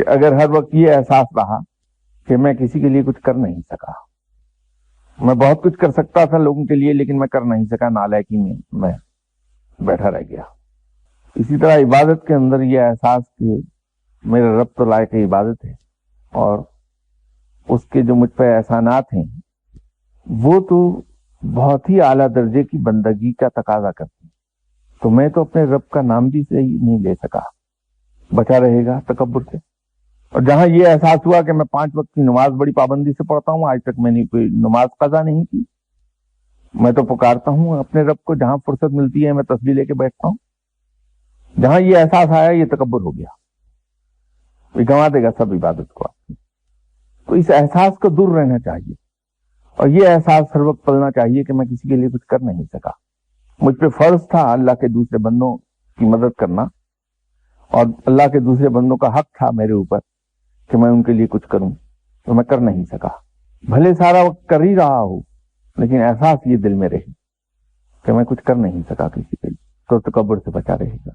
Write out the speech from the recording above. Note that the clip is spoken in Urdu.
کہ اگر ہر وقت یہ احساس رہا کہ میں کسی کے لیے کچھ کر نہیں سکا، میں بہت کچھ کر سکتا تھا لوگوں کے لیے لیکن میں کر نہیں سکا، نالائکی میں بیٹھا رہ گیا۔ اسی طرح عبادت کے اندر یہ احساس کہ میرا رب تو لائق عبادت ہے اور اس کے جو مجھ پہ احسانات ہیں وہ تو بہت ہی اعلیٰ درجے کی بندگی کا تقاضا کرتے ہیں، تو میں تو اپنے رب کا نام بھی صحیح نہیں لے سکا، بچا رہے گا تکبر سے۔ اور جہاں یہ احساس ہوا کہ میں 5 وقت کی نماز بڑی پابندی سے پڑھتا ہوں، آج تک میں نے کوئی نماز قضا نہیں کی، میں تو پکارتا ہوں اپنے رب کو، جہاں فرصت ملتی ہے میں تسبیح لے کے بیٹھتا ہوں، جہاں یہ احساس آیا یہ تکبر ہو گیا، یہ گنوا دے گا سب عبادت کو۔ تو اس احساس کو دور رہنا چاہیے اور یہ احساس ہر وقت پلنا چاہیے کہ میں کسی کے لیے کچھ کر نہیں سکا، مجھ پہ فرض تھا اللہ کے دوسرے بندوں کی مدد کرنا اور اللہ کے دوسرے بندوں کا حق تھا میرے اوپر کہ میں ان کے لیے کچھ کروں، تو میں کر نہیں سکا، بھلے سارا وقت کر ہی رہا ہوں لیکن احساس یہ دل میں رہے کہ میں کچھ کر نہیں سکا کسی کے لیے، تو تکبر سے بچا رہے گا۔